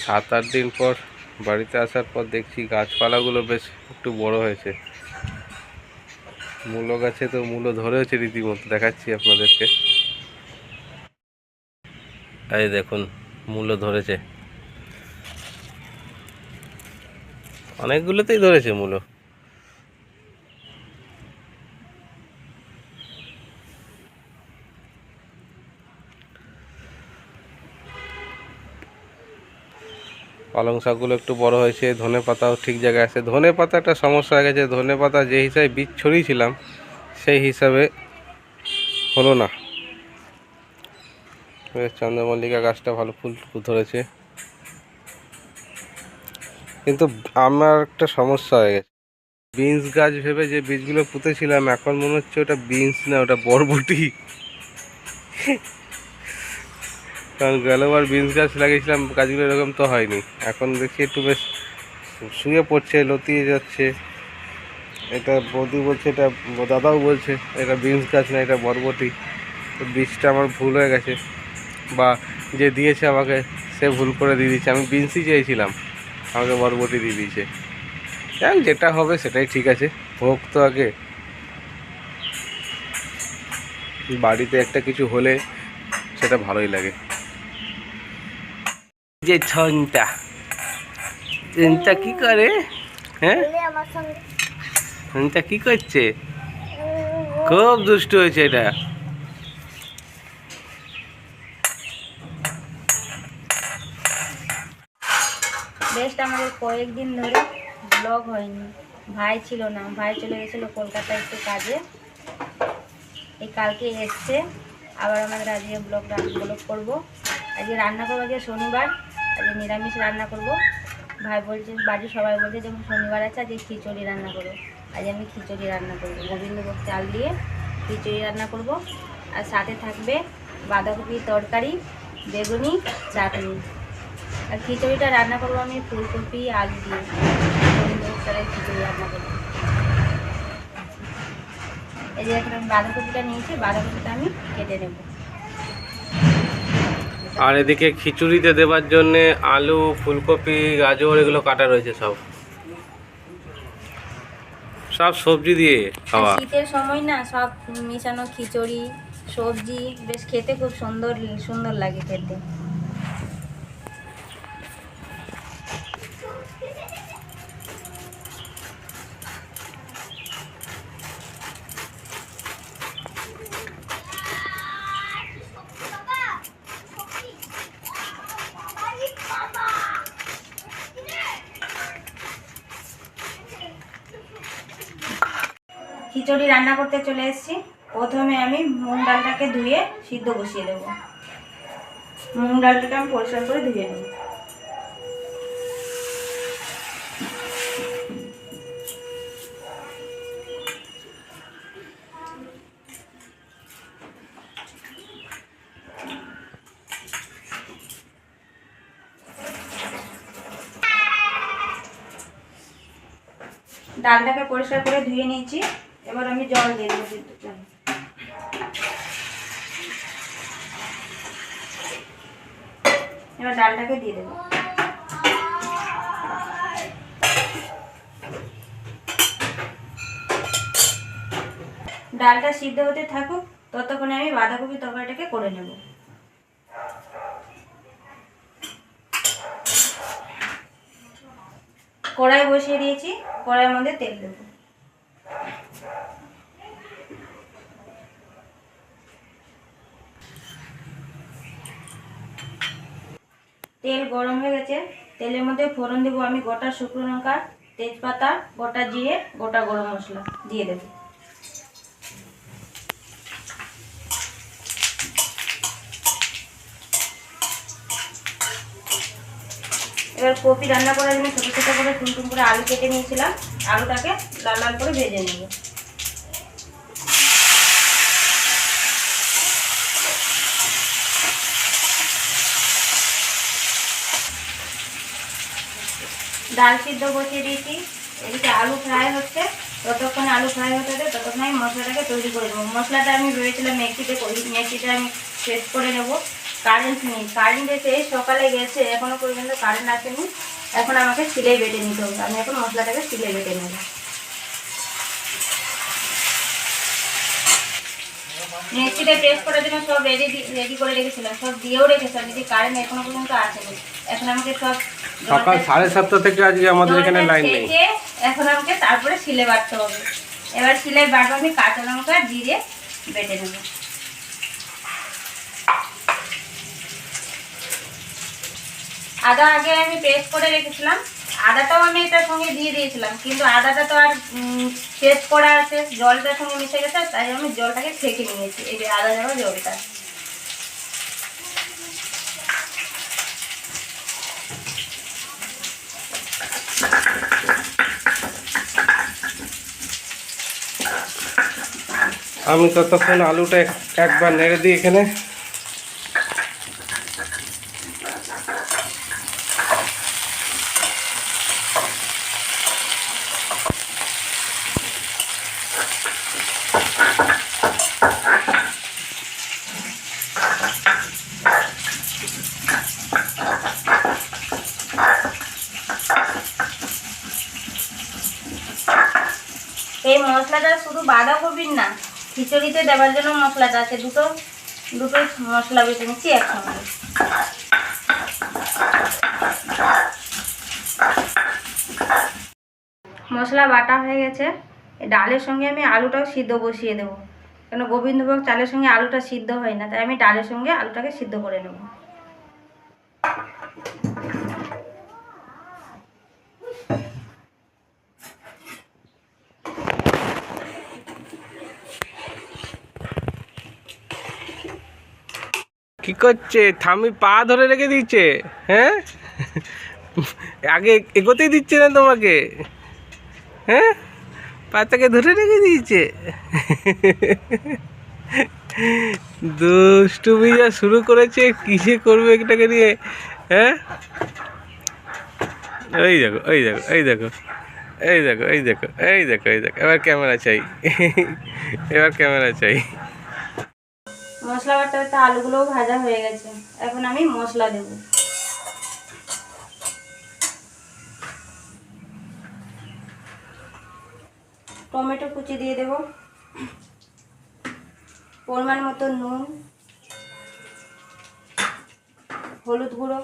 7-8 দিন পর বাড়িতে আসার পর দেখছি গাছপালাগুলো বেশ একটু বড় হয়েছে। মূলো গাছে তো মূলো ধরেছে রীতিমতো, দেখাচ্ছি আপনাদেরকে। এই দেখুন মূলো ধরেছে, অনেকগুলোতেই ধরেছে মূলো। পালং শাকগুলো একটু বড় হয়েছে, ধনে পাতাও ঠিক জায়গায় আছে। ধনে পাতা একটা সমস্যা হয়ে গেছে, ধনে পাতা যে হিসাবে বীজ ছড়িয়েছিলাম সেই হিসাবে হলো না। চন্দ্রমল্লিকা গাছটা ভালো ফুল ধরেছে, কিন্তু আমার একটা সমস্যা হয়ে গেছে। বিনস গাছ ভেবে যে বীজগুলো পুঁতেছিলাম, এখন মনে হচ্ছে ওটা বিনস না, ওটা বরবটি। কারণ গেলবার বিনস গাছ লাগিয়েছিলাম, গাছগুলো এরকম তো হয়নি। এখন দেখছি একটু বেশ শুয়ে পড়ছে, লতিয়ে যাচ্ছে। এটা বৌদি বলছে, এটা দাদাও বলছে এটা বিনস গাছ না, এটা বরবটি। তো বীজটা আমার ভুল হয়ে গেছে, বা যে দিয়েছে আমাকে সে ভুল করে দিয়ে দিয়েছে। আমি বিনসই চেয়েছিলাম, আমাকে বরবটি দিয়ে দিয়েছে। যাই, যেটা হবে সেটাই ঠিক আছে, হোক তো। আগে বাড়িতে একটা কিছু হলে সেটা ভালোই লাগে। যে ছনটা ছনটা কি করে? হ্যাঁ, ছনটা কি করছে? খুব দুষ্ট হয়েছে এটা। বেস্ট আমাদের কয়েকদিন ধরে ব্লগ হয়নি, ভাই ছিল না, ভাই চলে গেছিলো কলকাতায় একটু কাজে। এই কালকে এসছে, আবার আমাদের আজকে ব্লগ করবো। আজকে রান্না করবো, আজকে শনিবার, আজকে নিরামিষ রান্না করব। ভাই বলছে, বাড়ির সবাই বলছে যেমন শনিবার আছে আজকে খিচুড়ি রান্না করবো। আজ আমি খিচুড়ি রান্না করবো, গোবিন্দভোগ চাল দিয়ে খিচুড়ি রান্না করব। আর সাথে থাকবে বাঁধাকপির তরকারি, বেগুনি, চাটনি। আর খিচুড়িটা রান্না করবো আমি ফুলকপি আলু দিয়ে, গোবিন্দভোগ চালের খিচুড়ি রান্না করবো। এই যে এখন আমি বাঁধাকপিটা নিয়েছি, বাঁধাকপিটা আমি কেটে নেব। আর এদিকে খিচুড়িতে দেবার জন্যে আলু, ফুলকপি, গাজর এগুলো কাটা রয়েছে, সব সবজি দিয়ে খাওয়া। শীতের সময় না, সব মিশানো খিচুড়ি সবজি বেশ খেতে খুব সুন্দর সুন্দর লাগে খেতে। খিচুড়ি রান্না করতে চলে এসেছি। প্রথমে আমি মুগ ডালটাকে ধুয়ে সিদ্ধ বসিয়ে দেব। মুগ ডালটাকে আমি পরিষ্কার করে ধুয়ে নেব। ডালটাকে পরিষ্কার করে ধুয়ে নিয়েছি, এবার আমি জল দিয়ে দেবো সিদ্ধর জন্য। এবার ডালটাকে দিয়ে দেবো। ডালটা সিদ্ধ হতে থাকুক, ততক্ষণে আমি বাঁধাকপি তরকারিটাকে করে নেব। কড়াই বসিয়ে দিয়েছি, কড়াইয়ের মধ্যে তেল দেবো। তেল গরম হয়ে গেছে, তেলের মধ্যে ফোড়ন দেবো আমি গোটা শুকনো লঙ্কা, তেজপাতা, গোটা জিরে, গোটা গরম মশলা দিয়ে দেব। এবার কপি রান্না করার জন্য ছোটো ছোটো করে টুনটুন করে আলু কেটে নিয়েছিলাম, আলুটাকে লাল লাল করে ভেজে নেব। ডাল সিদ্ধ বসিয়ে দিয়েছি, এদিকে আলু ফ্রাই হচ্ছে। ততক্ষণে আলু ফ্রাই হতে হবে, ততক্ষণে আমি মশলাটাকে তৈরি করে নেবো। মশলাটা আমি ভেবেছিলাম মেথিতে আমি পেস্ট করে নেব, কারেন্ট নেই, কারেন্ট এসে সকালে গেছে, এখনো পর্যন্ত কারেন্ট আসেনি। এখন আমাকে সিলাই বেটে নিতে হবে। আমি এখন মশলাটাকে সিলাই বেটে নেব। মিক্সিতে পেস্ট করার জন্য সব রেডি করে রেখেছিলাম, সব দিয়েও রেখেছিলাম, যদি কারেন্ট এখনো পর্যন্ত আসেনি। এখন আমাকে সব সকাল 7:30 থেকে আজকে আমাদের এখানে লাইন নেই। এখন আমাকে তারপরে সিলে বাটতে হবে। এবার সিলাই বাটবো, আমি কাঁচা লঙ্কা জিরে বেটে নেব। আদা আগে আমি পেস্ট করে রেখেছিলাম, আদাটাও আমি এটার সঙ্গে দিয়ে দিয়েছিলাম, কিন্তু আদাটা তো আর পেস্ট করা আছে, জলটার সঙ্গে মিশে গেছে, তাই আমি জলটাকে ছেঁকে নিয়েছি। এই যে আদা দেওয়া জলটা। আমি ততক্ষণ আলুটা একবার নেড়ে দিই এখানে। এই মশলাটা শুধু বাঁধাকপির না, খিচুড়িতে দেওয়ার জন্য মশলাটা আছে। দুটো মশলা বেটে নিচ্ছি একসঙ্গে। মশলা বাটা হয়ে গেছে। ডালের সঙ্গে আমি আলুটাও সিদ্ধ বসিয়ে দেবো, কেন গোবিন্দভোগ চালের সঙ্গে আলুটা সিদ্ধ হয় না, তাই আমি ডালের সঙ্গে আলুটাকে সিদ্ধ করে নেব। কি করছে? থামি পা ধরে রেখে দিচ্ছে। হ্যাঁ, আগে এগোতেই দিচ্ছে না তোমাকে। হ্যাঁ, পাটাকে ধরে রেখে দিয়েছে। দুষ্টুমি যা শুরু করেছে, কিসে করবে এটাকে নিয়ে। হ্যাঁ, এই দেখো, এই দেখো, এই দেখো, এই দেখো, এই দেখো, এই দেখো, এই দেখো, এবার ক্যামেরা চাই। এবার ক্যামেরা চাই। মশলা বাটাতে আলুগুলোও ভাজা হয়ে গেছে। এখন আমি মশলা দেব। টমেটো কুচি দিয়ে দেব, পরিমাণ মতো নুন, হলুদ গুঁড়ো,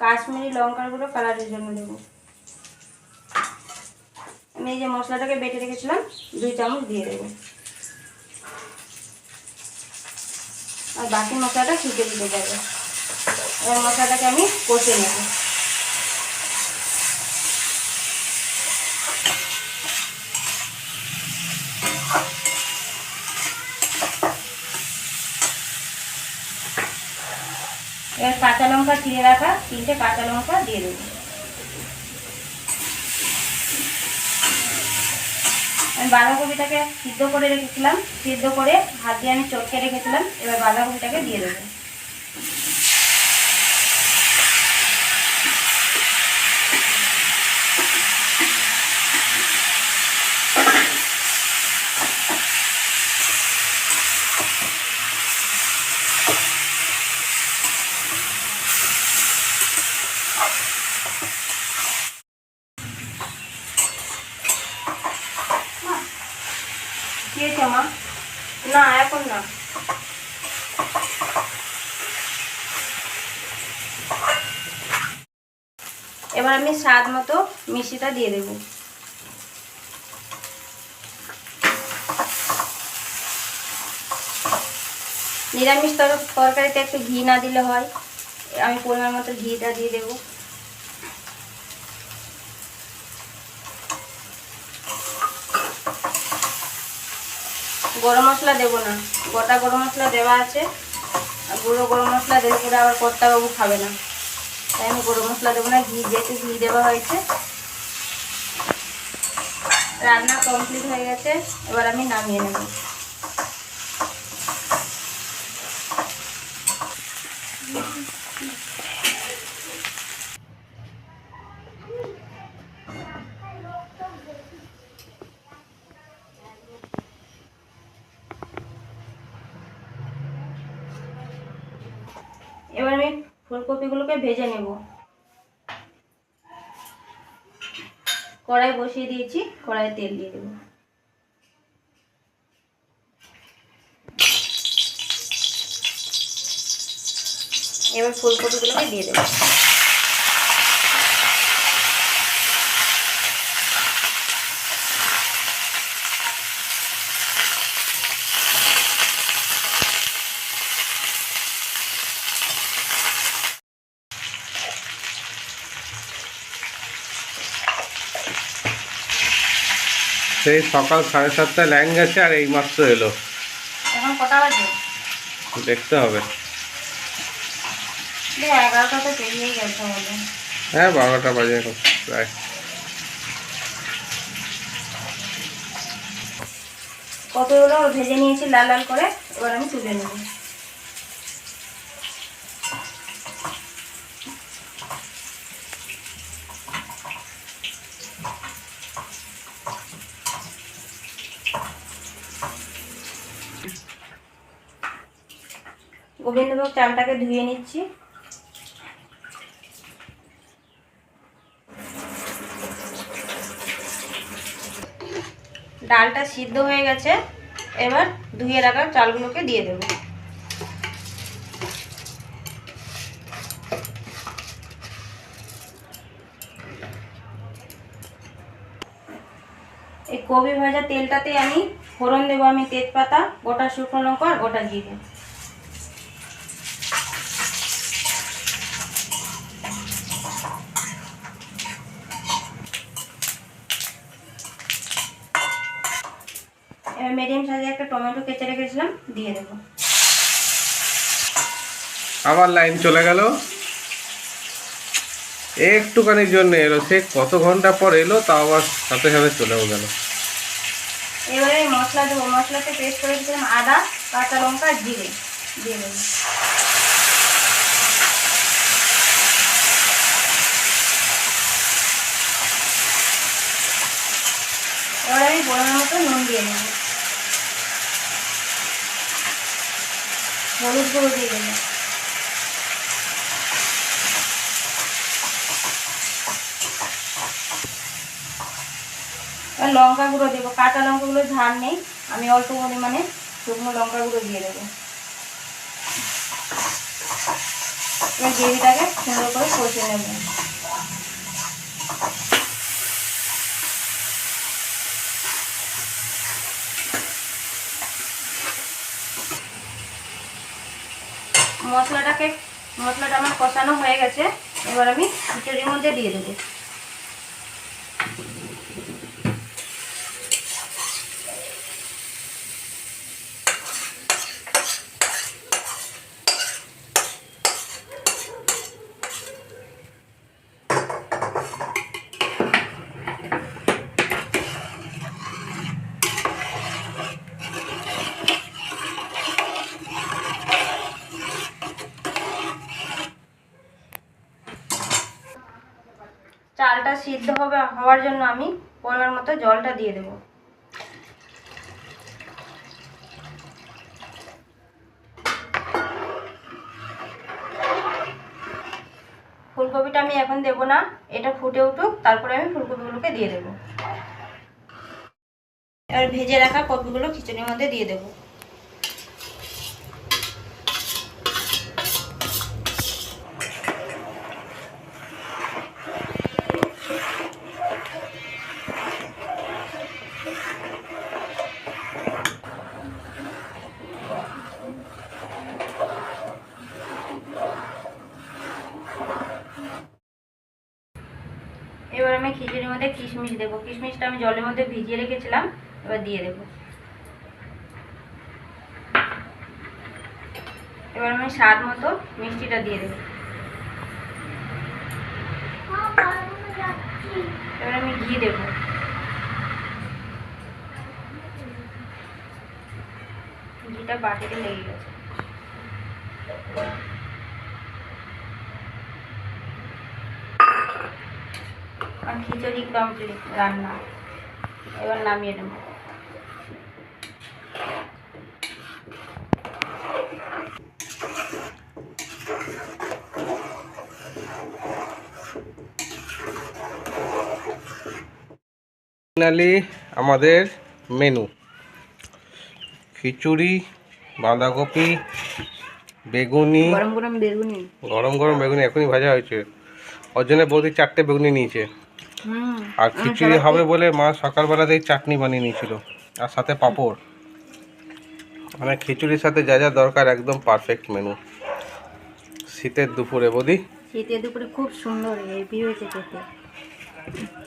কাশ্মীরি লঙ্কার গুঁড়ো কালারের জন্য দেব। আমি এই যে মশলাটাকে বেটে রেখেছিলাম 2 চামচ দিয়ে দেবো। আর বাকি মশলাটা ছিটে দিতে যাবে। এবার মশলাটাকে আমি কষে নেব। এবার কাঁচা লঙ্কা চিড়ে রাখা 3টে কাঁচা লঙ্কা দিয়ে দেবো। আমি বাঁধাকপিটাকে সিদ্ধ করে রেখেছিলাম, সিদ্ধ করে হাত দিয়ে আমি চটকে রেখেছিলাম। এবার বাঁধাকপিটাকে দিয়ে দেবো। দিয়েছে মা? না, এখন না। এবার আমি স্বাদ মতো মিষ্টিটা দিয়ে দেব। নিরামিষ তরকারিতে একটু ঘি না দিলে হয়, আমি পরিমাণ মতো ঘিটা দিয়ে দেব। গরম মশলা দেবো না, গোটা গরম মশলা দেওয়া আছে। আর গুঁড়ো গরম মশলা দেবো করে আবার কর্তাবাবু খাবে না, তাই আমি গরম মশলা দেবো না। যেহেতু ঘি দেওয়া হয়েছে। রান্না কমপ্লিট হয়ে গেছে, এবার আমি নামিয়ে নেব। এবার আমি ফুলকপিগুলোকে ভেজে নেব। কড়াই বসিয়ে দিয়েছি, কড়াইয়ে তেল দিয়ে দেবো। এবার ফুলকপিগুলোকে দিয়ে দেবো। সেই সকাল 7:30 লাইন গেছে আর এই মাত্র এলো। এখন কটা বাজে? দেখতে হবে। 11টা তো পেরিয়েই গেছে বলে। হ্যাঁ 12টা বাজে এখন প্রায়। কপিগুলো ভেজে নিয়েছি লাল লাল করে, এবার আমি তুলে নেব। গোবিন্দভোগ চালটাকে ধুয়ে নিচ্ছি। ডালটা সিদ্ধ হয়ে গেছে, এবার ধুয়ে রাখা চালগুলোকে দিয়ে দেব। এই কপি ভাজা তেলটাতে আমি ফোড়ন দেবো। আমি তেজপাতা, গোটা শুকনো লঙ্কা আর গোটা জিরে। এবার মিডিয়াম সাইজে একটা টমেটো কেটে রেখেছিলাম, দিয়ে দেবো। আবার লাইন চলে গেল, একটুখানির জন্য এলো। সে কত ঘন্টা পর এলো, তাও আবার সাথে সাথে চলেও গেল। এবারে মশলা দেবো। মশলাতে পেস্ট করে রেখেছিলাম আদা, কাঁচা লঙ্কা আর জিরে, দিয়ে দেবো। এবার আমি পরিমাণ মতো নুন দিয়ে নেব, হলুদ গুঁড়ো দিয়ে দেবো। এবার লঙ্কা গুঁড়ো দেবো। কাঁচা লঙ্কাগুলো ঝাল নেই, আমি অল্প পরিমাণে শুকনো লঙ্কা গুঁড়ো দিয়ে দেবো। এবার গ্রেভিটাকে সুন্দর করে কষে নেব। মশলাটা আমার কষানো হয়ে গেছে, এবার আমি খিচুড়ির মধ্যে দিয়ে দেবো। চালটা সিদ্ধ হওয়ার জন্য আমি পরিমাণ মতো জলটা দিয়ে দেবো। ফুলকপিটা আমি এখন দেবো না, এটা ফুটে উঠুক, তারপরে আমি ফুলকপিগুলোকে দিয়ে দেবো। এবার ভেজে রাখা কপিগুলো খিচুড়ির মধ্যে দিয়ে দেবো। এবার আমি খিচুড়ির মধ্যে কিশমিশ দেবো। কিশমিশটা আমি জলের মধ্যে ভিজিয়ে রেখেছিলাম, এবার দিয়ে দেবো। এবার আমি স্বাদ মতো মিষ্টিটা দিয়ে দেবো। এবার আমি ঘি দেবো। ঘিটা বাটিতে লেগে গেছে। আর খিচুড়ি কমপ্লিট রান্না, এবার নামিয়ে নেব। ফাইনালি আমাদের মেনু খিচুড়ি, বাঁধাকপি, বেগুনি, গরম গরম বেগুনি। গরম গরম বেগুনি এখনই ভাজা হয়েছে। ওর জন্য বৌদি 4টে বেগুনি নিয়েছে। আর খিচুড়ি হবে বলে মা সকালবেলাতেই চাটনি বানিয়ে নিয়েছিল, আর সাথে পাঁপড়। মানে খিচুড়ির সাথে যা যা দরকার একদম পারফেক্ট মেনু শীতের দুপুরে। বৌদি শীতের দুপুরে খুব সুন্দর হেভি হয়েছে খেতে।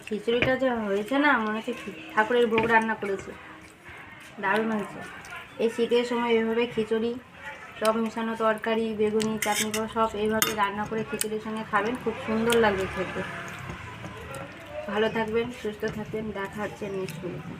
খিচুড়িটা যে হয়েছে না, মনে হচ্ছে ঠাকুরের ভোগ রান্না করেছে, দারুণ হয়েছে। এই শীতের সময় এভাবে খিচুড়ি, সব মেশানো তরকারি, বেগুনি, চাটনি করে সব এইভাবে রান্না করে খিচুড়ির সঙ্গে খাবেন, খুব সুন্দর লাগবে খেতে। ভালো থাকবেন, সুস্থ থাকবেন, দেখা হচ্ছে নেক্সট ভিডিওতে।